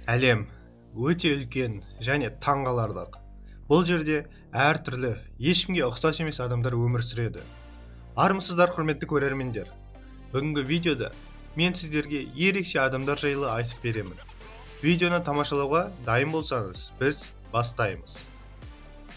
Әлем өте үлкен және таңғаларлық. Бұл жерде әртүрлі, ешкімге ұқсас емес адамдар өмір сүреді. Армысыздар, құрметті көрермендер. Бүгінгі видеода мен сіздерге ерекше адамдар жайлы айтып беремін. Видеоны тамашалауға дайын болсаңыз, біз бастаймыз.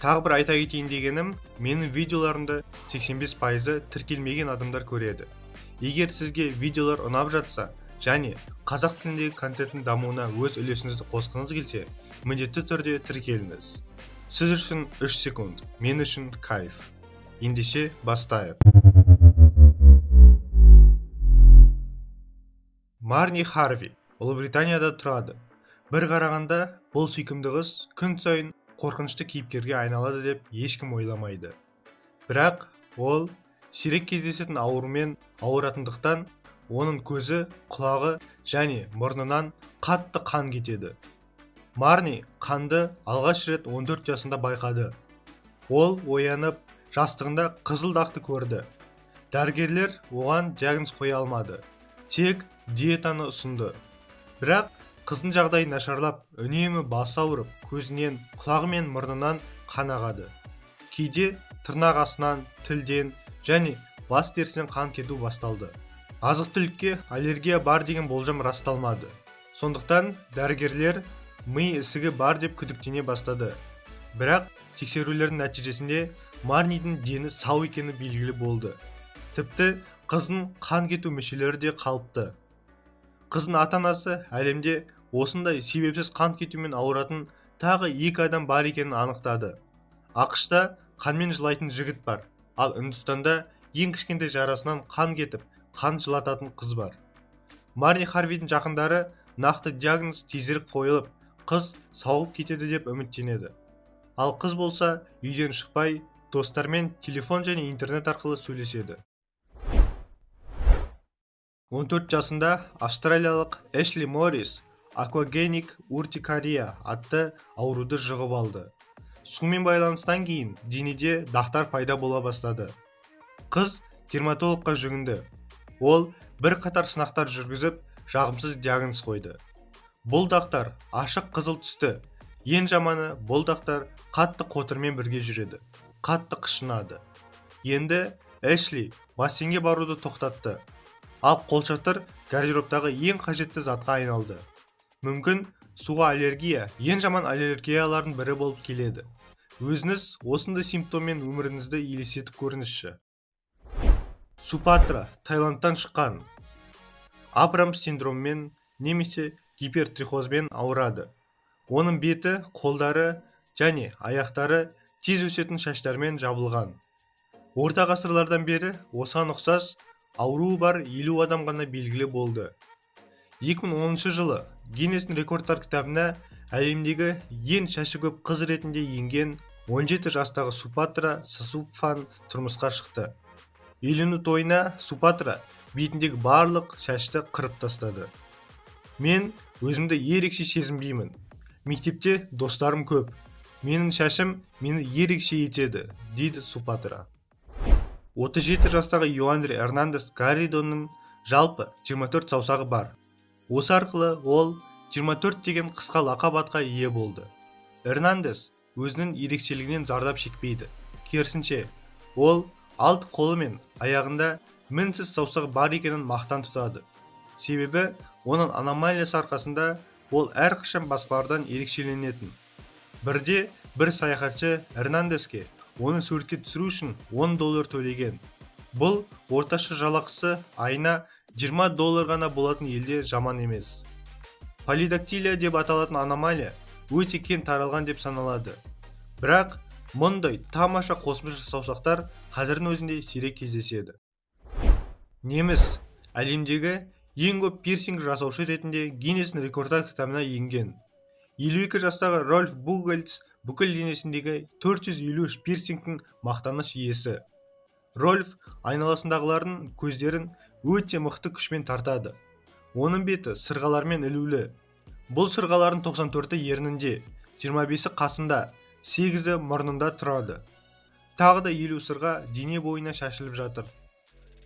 Тағы бір айта кетейін дегенім, менің видеоларымды 85% тіркелмеген адамдар көреді. Егер сізге видеолар ұнап жатса, және қазақ тіліндегі контенттің дамуына өз үлесіңізді қосқыңыз келсе, міндетті түрде тіркеліңіз. Сіз үшін 3 секунд, мен үшін кайф. Ендеше бастайық. Марни Харви Ұлыбританияда тұрады. Бір қарағанда бұл сүйкімді қыз күн сайын қорқынышты кейіпкерге айналады деп ешкім ойламайды. Бірақ ол сирек кездесетін аурумен ауыратындықтан оның көзі, құлағы және мұрнынан қатты қан кетеді. Марни қанды алғаш рет 14 жасында байқады. Ол оянып, жастығында қызыл дақты көрді. Дәрігерлер оған диагноз қоя алмады. Тек диетаны ұсынды. Бірақ қыздың жағдайы нашарлап, үнемі басы ауырып, көзінен, құлағы мен мұрнынан қан ағады. Кейде тырнақ астынан, тілден және бас терісінен қан кету басталды. Азық-түлікке аллергия бар деген болжам расталмады. Сондықтан дәрігерлер ми ісігі бар деп күдіктене бастады. Бірақ тексерулердің нәтижесінде Марнидің дені сау екені белгілі болды. Тіпті қыздың қан кету мүшелері де қалыпты. Қыздың ата-анасы әлемде осындай себепсіз қан кетумен ауыратын тағы 2 адам бар екенін анықтады. ақш-та қанмен жылайтын жігіт бар, ал Үндістанда ең кішкентай жарасынан қан кетіп, қан жылататын қыз бар. Марни Харвидің жақындары нақты диагноз тезірек қойылып, қыз сауығып кетеді деп үміттенеді. Ал қыз болса үйден шықпай, достармен телефон және интернет арқылы сөйлеседі. 14 жасында австралиялық Эшли Моррис аквагеник уртикария атты ауруды жұғып алды. Сумен байланыстан кейін денеде дақтар пайда бола бастады. Қыз дерматологқа жүгінді. Ол бір қатар сынақтар жүргізіп, жағымсыз диагноз қойды. Бұл дақтар ашық қызыл түсті. Ең жаманы, бұл дақтар қатты қотырмен бірге жүреді. Қатты қышынады. Енді Эшли бассейнге баруды тоқтатты. Ал қолшатыр гардеробтағы ең қажетті затқа айналды. Мүмкін суға аллергия ең жаман аллергиялардың бірі болып келеді. Өзіңіз осындай симптоммен өміріңізді елестетіп көріңізші. Супатра Таиландтан шыққан. Абрам синдромымен немесе гипертрихозбен ауырады. Оның беті, қолдары және аяқтары тез өсетін шаштармен жабылған. Орта ғасырлардан бері осыған ұқсас ауруы бар 50 адам ғана белгілі болды. 2010 жылы Гиннестің рекордтар кітабына әлемдегі ең шашы көп қыз ретінде енген 17 жастағы Супатра Сасупфан тұрмысқа шықты. Үйлену тойына Супатра бетіндегі барлық шашты қырып тастады. Мен өзімді ерекше сезінбеймін. Мектепте достарым көп. Менің шашым мені ерекше етеді, дейді Супатра. 37 жастағы Йоандре Эрнандес Гарридоның жалпы 24 саусағы бар. Осы арқылы ол 24 деген қысқа лақап атқа ие болды. Эрнандес өзінің ерекшелігінен зардап шекпейді. Керісінше, ол алты қолы мен аяғында мінсіз саусағы бар екенін мақтан тұтады. Себебі, оның аномалиясы арқасында ол әрқашан басқалардан ерекшеленетін. Бірде бір саяхатшы Эрнандеске оны суретке түсіру үшін $10 төлеген. Бұл орташа жалақысы айына $20 ғана болатын елде жаман емес. Полидактилия деп аталатын аномалия өте кең таралған деп саналады. Бірақ мұндай тамаша қосымша саусақтар қазірдің өзінде сирек кездеседі. Неміс әлемдегі ең көп пирсинг жасаушы ретінде Гиннестің рекордтар кітабына енген. 52 жастағы Рольф Бугельц бүкіл денесіндегі 453 пирсингтің мақтаныш иесі. Рольф айналасындағылардың көздерін өте мықты күшпен тартады. Оның беті сырғалармен ілулі. Бұл сырғалардың 94-і ернінде, 25-і қасында, 8-і мұрнында тұрады. Тағы да 50 сырға дене бойына шашылып жатыр.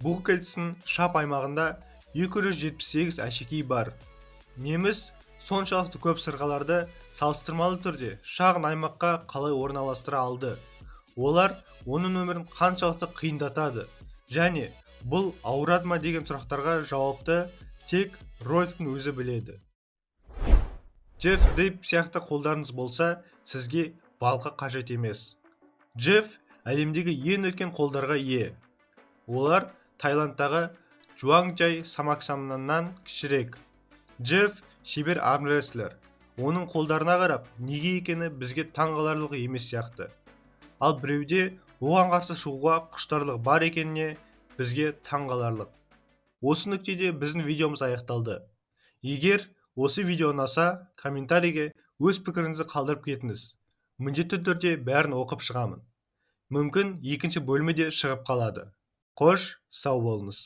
Бугельцтің шап аймағында 278 әшекей бар. Неміс соншалықты көп сырғаларды салыстырмалы түрде шағын аймаққа қалай орналастыра алды? Олар оның өмірін қаншалықты қиындатады? Және бұл ауырады ма деген сұрақтарға жауапты тек Рольфтің өзі біледі. Джефф Дейп сияқты қолдарыңыз болса, сізге балқа қажет емес. Джефф әлемдегі ең үлкен қолдарға ие. Олар Таиландтағы Жуангжай Самаксамнан кішірек. Джефф шебер армрестлер. Оның қолдарына қарап, неге екені бізге таңғаларлық емес сияқты. Ал біреуде оған қарсы шығуға құштарлық бар екеніне бізге таңғаларлық. Осы нүктеде біздің видеомыз аяқталды. Егер осы видео ұнаса, комментарийге өз пікіріңізді қалдырып кетіңіз. Міндетті түрде бәрін оқып шығамын. Мүмкін екінші бөлімі де шығып қалады. Қош, сау болыңыз.